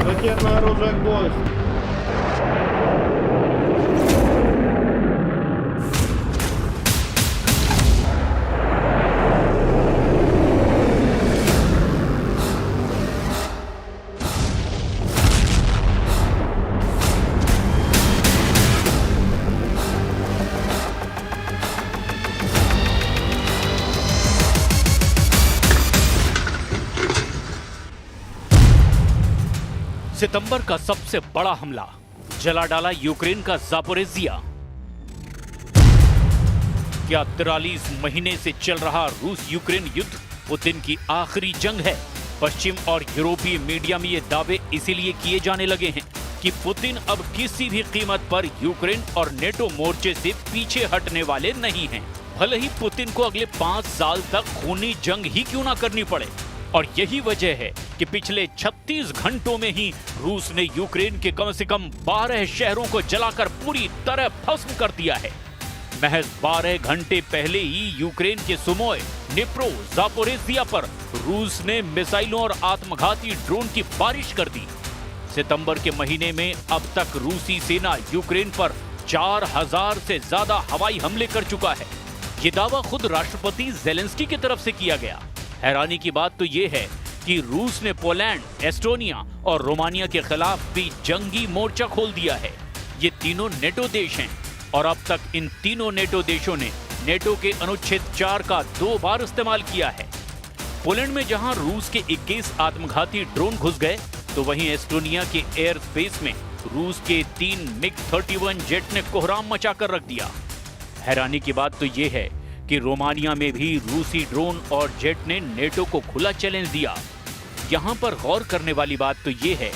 Ракетное оружие «Гвоздь». सितंबर का सबसे बड़ा हमला, जला डाला यूक्रेन का ज़ापोरिज़िया। क्या 43 महीने से चल रहा रूस यूक्रेन युद्ध पुतिन की आखिरी जंग है? पश्चिम और यूरोपीय मीडिया में ये दावे इसीलिए किए जाने लगे हैं कि पुतिन अब किसी भी कीमत पर यूक्रेन और नेटो मोर्चे से पीछे हटने वाले नहीं हैं। भले ही पुतिन को अगले 5 साल तक खूनी जंग ही क्यों ना करनी पड़े। और यही वजह है कि पिछले 36 घंटों में ही रूस ने यूक्रेन के कम से कम 12 शहरों को जलाकर पूरी तरह भस्म कर दिया है। महज 12 घंटे पहले ही यूक्रेन के सुमोय, निप्रो, ज़ापोरिज़िया पर रूस ने मिसाइलों और आत्मघाती ड्रोन की बारिश कर दी। सितंबर के महीने में अब तक रूसी सेना यूक्रेन पर 4000 से ज्यादा हवाई हमले कर चुका है। ये दावा खुद राष्ट्रपति ज़ेलेंस्की की तरफ से किया गया। हैरानी की बात तो ये है कि रूस ने पोलैंड, एस्टोनिया और रोमानिया के खिलाफ भी जंगी मोर्चा खोल दिया है। ये तीनों नेटो देश हैं और अब तक इन तीनों नेटो देशों ने नेटो के अनुच्छेद 4 का 2 बार इस्तेमाल किया है। पोलैंड में जहां रूस के 21 आत्मघाती ड्रोन घुस गए, तो वहीं एस्टोनिया के एयर स्पेस में रूस के 3 मिग-31 जेट ने कोहराम मचाकर रख दिया। हैरानी की बात तो ये है कि रोमानिया में भी रूसी ड्रोन और जेट ने नेटो को खुला चैलेंज दिया। यहाँ पर गौर करने वाली बात तो ये है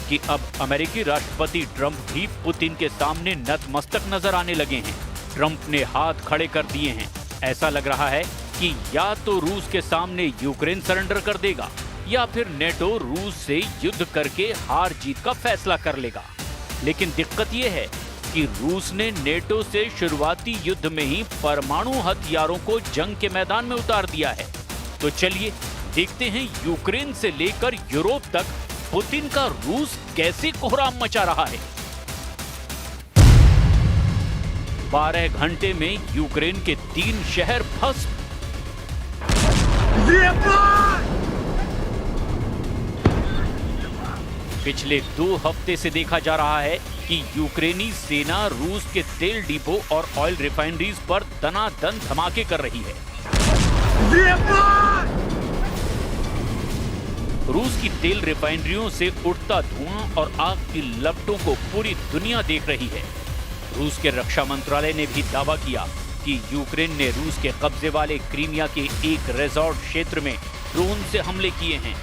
कि अब अमेरिकी राष्ट्रपति ट्रंप भी पुतिन के सामने नतमस्तक नजर आने लगे हैं। ट्रंप ने हाथ खड़े कर दिए हैं। ऐसा लग रहा है कि या तो रूस के सामने यूक्रेन सरेंडर कर देगा या फिर नेटो रूस से युद्ध करके हार जीत का फैसला कर लेगा। लेकिन दिक्कत यह है कि रूस ने नेटो से शुरुआती युद्ध में ही परमाणु हथियारों को जंग के मैदान में उतार दिया है। तो चलिए देखते हैं यूक्रेन से लेकर यूरोप तक पुतिन का रूस कैसे कोहराम मचा रहा है। 12 घंटे में यूक्रेन के 3 शहर भस्म। पिछले 2 हफ्ते से देखा जा रहा है कि यूक्रेनी सेना रूस के तेल डिपो और ऑयल रिफाइनरीज पर दनादन धमाके कर रही है। रूस की तेल रिफाइनरियों से उठता धुआं और आग की लपटों को पूरी दुनिया देख रही है। रूस के रक्षा मंत्रालय ने भी दावा किया कि यूक्रेन ने रूस के कब्जे वाले क्रीमिया के एक रिजॉर्ट क्षेत्र में ड्रोन से हमले किए हैं,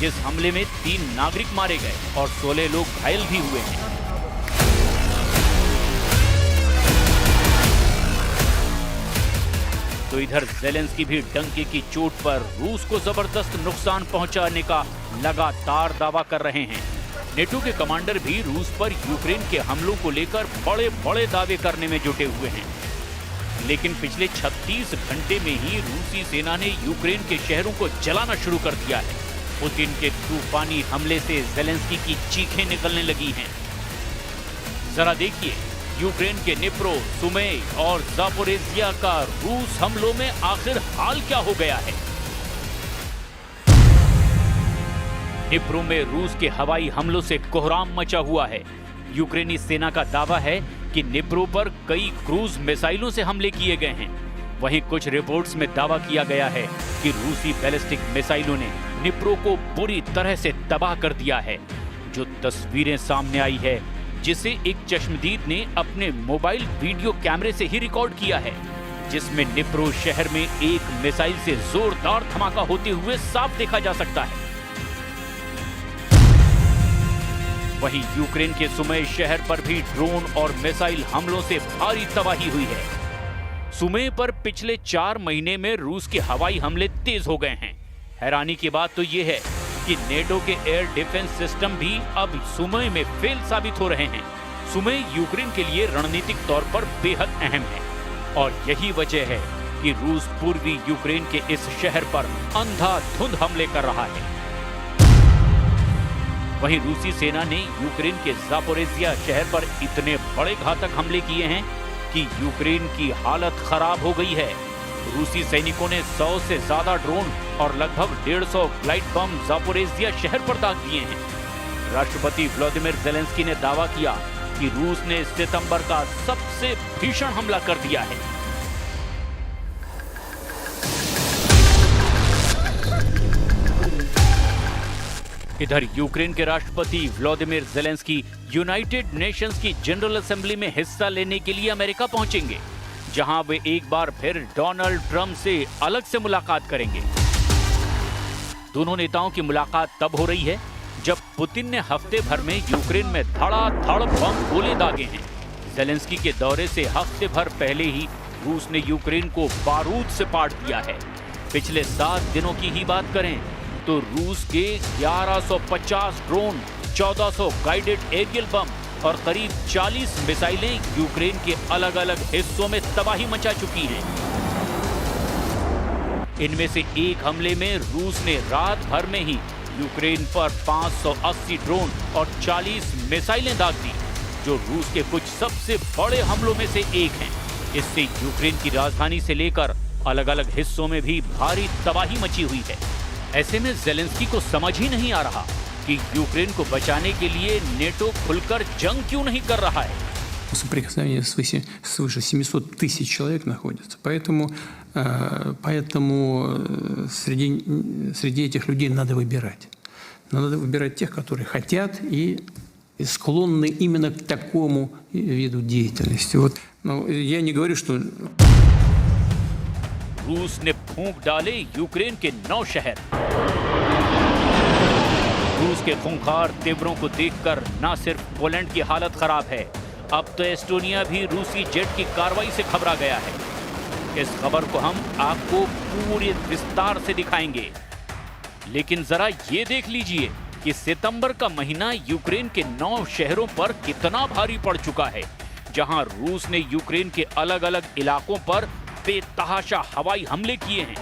जिस हमले में 3 नागरिक मारे गए और 16 लोग घायल भी हुए हैं। तो इधर ज़ेलेंस्की भी डंके की चोट पर रूस को जबरदस्त नुकसान पहुंचाने का लगातार दावा कर रहे हैं। नेटो के कमांडर भी रूस पर यूक्रेन के हमलों को लेकर बड़े बड़े दावे करने में जुटे हुए हैं। लेकिन पिछले 36 घंटे में ही रूसी सेना ने यूक्रेन के शहरों को जलाना शुरू कर दिया है। पुतिन के तूफानी हमले से ज़ेलेंस्की की चीखें निकलने लगी हैं। जरा देखिए यूक्रेन के निप्रो, सुमे और ज़ापोरिज़िया का रूस हमलों में आखिर हाल क्या हो गया है। निप्रो में रूस के हवाई हमलों से कोहराम मचा हुआ है। यूक्रेनी सेना का दावा है कि निप्रो पर कई क्रूज मिसाइलों से हमले किए गए हैं। वहीं कुछ रिपोर्ट्स में दावा किया गया है कि रूसी बैलिस्टिक मिसाइलों ने निप्रो को बुरी तरह से तबाह कर दिया है। जो तस्वीरें सामने आई है, जिसे एक चश्मदीद ने अपने मोबाइल वीडियो कैमरे से ही रिकॉर्ड किया है, जिसमें निप्रो शहर में एक मिसाइल से जोरदार धमाका होते हुए साफ देखा जा सकता है। वहीं यूक्रेन के सुमे शहर पर भी ड्रोन और मिसाइल हमलों से भारी तबाही हुई है। सुमे पर पिछले 4 महीने में रूस के हवाई हमले तेज हो गए हैं। हैरानी की बात तो यह है कि नेटो के एयर डिफेंस सिस्टम भी अब सुमे में फेल साबित हो रहे हैं। सुमे यूक्रेन के लिए रणनीतिक तौर पर बेहद अहम है और यही वजह है कि रूस पूर्वी यूक्रेन के इस शहर पर अंधाधुंध हमले कर रहा है। वहीं रूसी सेना ने यूक्रेन के ज़ापोरिज़िया शहर पर इतने बड़े घातक हमले किए हैं कि यूक्रेन की हालत खराब हो गई है। रूसी सैनिकों ने 100 से ज्यादा ड्रोन और लगभग 150 ग्लाइड बम ज़ापोरिज़िया शहर पर दाग दिए हैं। राष्ट्रपति व्लादिमीर ज़ेलेंस्की ने दावा किया कि रूस ने सितंबर का सबसे भीषण हमला कर दिया है। इधर यूक्रेन के राष्ट्रपति व्लादिमीर ज़ेलेंस्की यूनाइटेड नेशंस की जनरल असेंबली में हिस्सा लेने के लिए अमेरिका पहुंचेंगे, जहां वे एक बार फिर डोनाल्ड ट्रंप से अलग से मुलाकात करेंगे। दोनों नेताओं की मुलाकात तब हो रही है जब पुतिन ने हफ्ते भर में यूक्रेन में धड़ाधड़ बम गोले दागे हैं। ज़ेलेंस्की के दौरे से हफ्ते भर पहले ही रूस ने यूक्रेन को बारूद से पाट दिया है। पिछले 7 दिनों की ही बात करें तो रूस के 1150 ड्रोन, 1400 गाइडेड एरियल बम और करीब 40 मिसाइलें यूक्रेन के अलग अलग हिस्सों में तबाही मचा चुकी हैं। इनमें से एक हमले में रूस ने रात भर में ही यूक्रेन पर 580 ड्रोन और 40 मिसाइलें दाग दी, जो रूस के कुछ सबसे बड़े हमलों में से एक हैं। इससे यूक्रेन की राजधानी से लेकर अलग अलग हिस्सों में भी भारी तबाही मची हुई है। ऐसे में ज़ेलेंस्की को समझ ही नहीं आ रहा कि यूक्रेन को बचाने के लिए नेटो खुलकर जंग क्यों नहीं कर रहा है। Соприкосновение свыше 700 тысяч человек находится. Поэтому среди этих людей надо выбирать. Надо выбирать тех, которые хотят и склонны именно к такому виду деятельности. Вот, я не говорю, что... रूस ने फूंक डाले यूक्रेन के 9 शहर। रूस के खूंखार तेवरों को देखकर न सिर्फ पोलैंड की हालत खराब है, अब तो एस्टोनिया भी रूसी जेट की कार्रवाई से घबरा गया है। इस खबर को हम आपको पूरे विस्तार से दिखाएंगे, लेकिन जरा ये देख लीजिए कि सितंबर का महीना यूक्रेन के 9 शहरों पर कितना भारी पड़ चुका है, जहां रूस ने यूक्रेन के अलग अलग इलाकों पर बेतहाशा हवाई हमले किए हैं।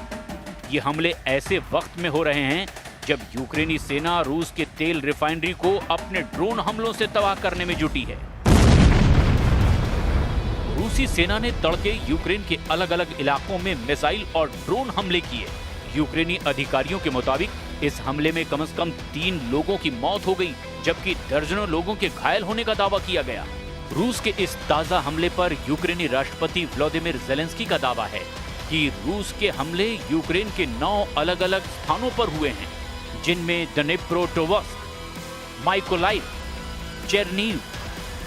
ये हमले ऐसे वक्त में हो रहे हैं जब यूक्रेनी सेना रूस के तेल रिफाइनरी को अपने ड्रोन हमलों से तबाह करने में जुटी है। रूसी सेना ने तड़के यूक्रेन के अलग अलग इलाकों में मिसाइल और ड्रोन हमले किए। यूक्रेनी अधिकारियों के मुताबिक इस हमले में कम से कम 3 लोगों की मौत हो गई, जबकि दर्जनों लोगों के घायल होने का दावा किया गया। रूस के इस ताजा हमले पर यूक्रेनी राष्ट्रपति व्लादिमीर ज़ेलेंस्की का दावा है कि रूस के हमले यूक्रेन के 9 अलग अलग स्थानों पर हुए हैं, जिनमें Dnipropetrovsk, Mykolaiv, Chernihiv,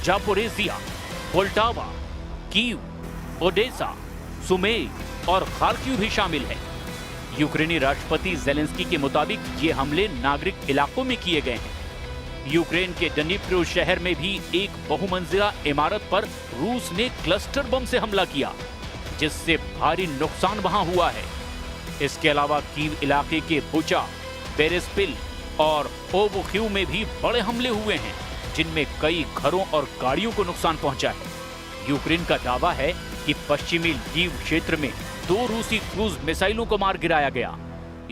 Zaporizhzhia, Poltava, Kyiv, Odesa, Sumy और खार्किव भी शामिल है। यूक्रेनी राष्ट्रपति ज़ेलेंस्की के मुताबिक ये हमले नागरिक इलाकों में किए गए हैं। यूक्रेन के डनिप्रो शहर में भी एक बहुमंजिला इमारत पर रूस ने क्लस्टर बम से हमला किया, जिससे भारी नुकसान वहां हुआ है। इसके अलावा कीव इलाके के बुचा, बेरेस्पिल और ओबुखिव में भी बड़े हमले हुए हैं, जिनमें कई घरों और गाड़ियों को नुकसान पहुंचा है। यूक्रेन का दावा है कि पश्चिमी लीव क्षेत्र में 2 रूसी क्रूज मिसाइलों को मार गिराया गया।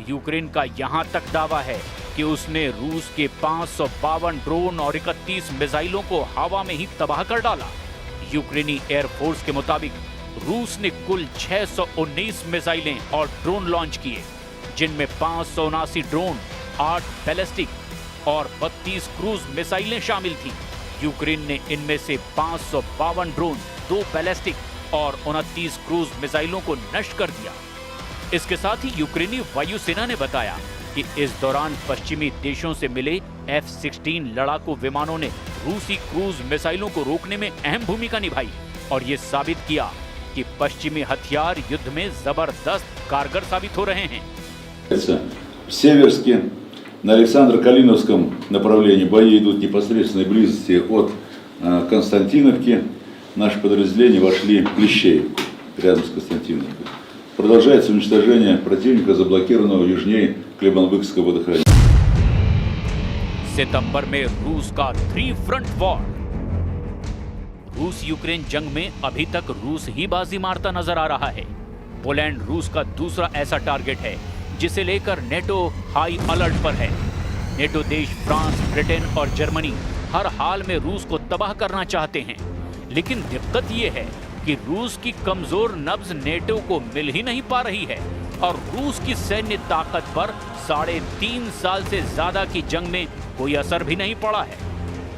यूक्रेन का यहां तक दावा है कि उसने रूस के 552 ड्रोन और 31 मिसाइलों को हवा में ही तबाह कर डाला। यूक्रेनी एयरफोर्स के मुताबिक रूस ने कुल 619 मिसाइलें और ड्रोन लॉन्च किए, जिनमें 579 ड्रोन, 8 बैलिस्टिक और 32 क्रूज मिसाइलें शामिल थीं। यूक्रेन ने इनमें से 552 ड्रोन, 2 बैलिस्टिक और 29 क्रूज मिसाइलों को नष्ट कर दिया। इसके साथ ही यूक्रेनी वायुसेना ने बताया कि इस दौरान पश्चिमी देशों से मिले F-16 लड़ाकू विमानों ने रूसी क्रूज मिसाइलों को रोकने में अहम भूमिका निभाई और ये साबित किया कि पश्चिमी हथियार युद्ध में जबरदस्त कारगर साबित हो रहे हैं। В Северске, на Александро-Калиновском направлении бои идут в непосредственной близости от Константиновки. Наши подразделения вошли в Плещеевку, рядом с Константиновкой. Продолжается уничтожение противника, заблокированного южнее Клебанбыкского водохранилища. सितंबर में रूस का 3 फ्रंट वॉर। रूस यूक्रेन जंग में अभी तक रूस ही बाजी मारता नजर आ रहा है। पोलैंड रूस का दूसरा ऐसा टारगेट है जिसे लेकर नेटो हाई अलर्ट पर है। नेटो देश फ्रांस, ब्रिटेन और जर्मनी हर हाल में रूस को तबाह करना चाहते हैं, लेकिन दिक्कत ये है कि रूस की कमजोर नब्ज नेटो को मिल ही नहीं पा रही है और रूस की सैन्य ताकत पर 3.5 साल से ज्यादा की जंग में कोई असर भी नहीं पड़ा है।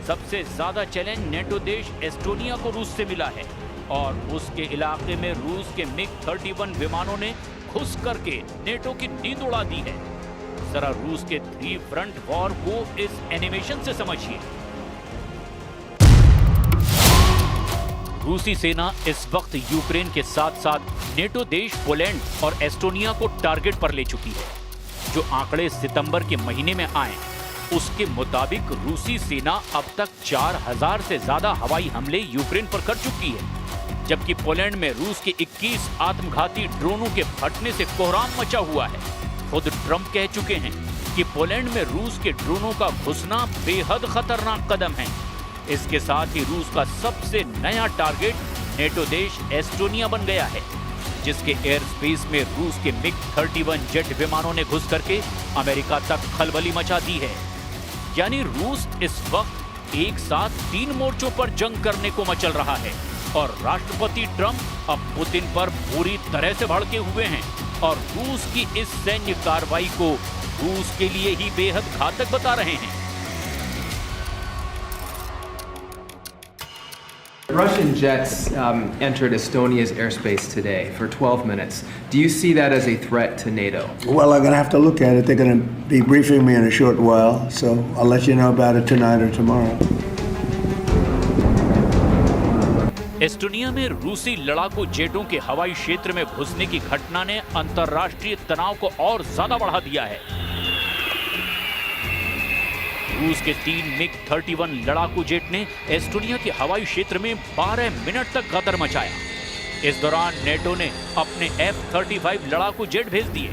सबसे ज्यादा चैलेंज नेटो देश एस्टोनिया को रूस से मिला है और उसके इलाके में रूस के MiG-31 विमानों ने घुस करके नेटो की नींद उड़ा दी है। जरा रूस के 3 फ्रंट वॉर को इस एनिमेशन से समझिए। रूसी सेना इस वक्त यूक्रेन के साथ साथ नेटो देश पोलैंड और एस्टोनिया को टारगेट पर ले चुकी है। जो आंकड़े सितंबर के महीने में आए उसके मुताबिक रूसी सेना अब तक 4000 से ज्यादा हवाई हमले यूक्रेन पर कर चुकी है, जबकि पोलैंड में रूस के 21 आत्मघाती ड्रोनों के फटने से कोहराम मचा हुआ है। खुद ट्रंप कह चुके हैं कि पोलैंड में रूस के ड्रोनों का घुसना बेहद खतरनाक कदम है। इसके साथ ही रूस का सबसे नया टारगेट नेटो देश एस्टोनिया बन गया है, जिसके एयर स्पेस में रूस के MiG-31 जेट विमानों ने घुस करके अमेरिका तक खलबली मचा दी है। यानी रूस इस वक्त एक साथ 3 मोर्चों पर जंग करने को मचल रहा है और राष्ट्रपति ट्रंप अब पुतिन पर पूरी तरह से भड़के हुए हैं और रूस की इस सैन्य कार्रवाई को रूस के लिए ही बेहद घातक बता रहे हैं। Russian jets entered Estonia's airspace today for 12 minutes. Do you see that as a threat to NATO? Well, I'm going to have to look at it. They're going to be briefing me in a short while, so I'll let you know about it tonight or tomorrow. Estonia में रूसी लड़ाकू जेटों के हवाई क्षेत्र में घुसने की घटना ने अंतर्राष्ट्रीय तनाव को और ज्यादा बढ़ा दिया है। रूस के 3 MiG-31 लड़ाकू जेट ने एस्टोनिया के हवाई क्षेत्र में 12 मिनट तक गदर मचाया। इस दौरान नेटो ने अपने F-35 लड़ाकू जेट भेज दिए।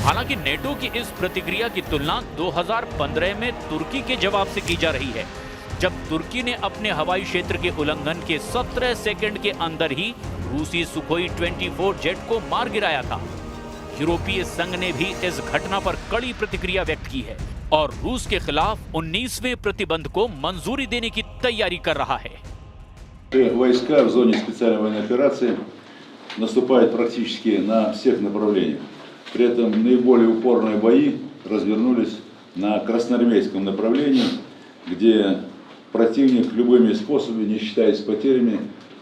हालांकि नेटो की इस प्रतिक्रिया की तुलना 2015 में तुर्की के जवाब से की जा रही है, जब तुर्की ने अपने हवाई क्षेत्र के उल्लंघन के 17 सेकंड के अंदर ही रूसी सुखोई 24 जेट को मार गिराया था। यूरोपीय संघ ने भी इस घटना पर कड़ी प्रतिक्रिया व्यक्त की है और रूस के खिलाफ 19वें प्रतिबंध को मंजूरी देने की तैयारी कर रहा है। Войска в зоне специальной военной операции наступают практически на всех направлениях. При этом наиболее упорные бои развернулись на красноармейском направлении, где противник любыми способами, не считаясь потерями,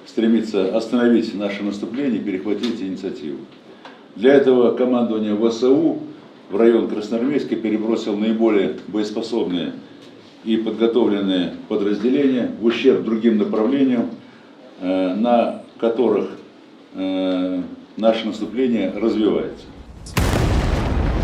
стремится остановить наше наступление и перехватить инициативу. Для этого командование ВСУ в район Красноармейска перебросил наиболее боеспособные и подготовленные подразделения в ущерб другим направлениям, на которых наше наступление развивается.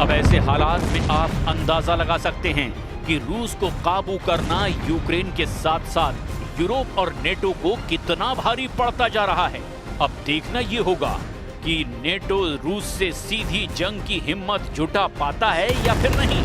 अब ऐसे हालात में आप अंदाजा लगा सकते हैं कि रूस को काबू करना यूक्रेन के साथ साथ यूरोप और नेटो को कितना भारी पड़ता जा रहा है। अब देखना ये होगा कि नेटो रूस से सीधी जंग की हिम्मत जुटा पाता है या फिर नहीं।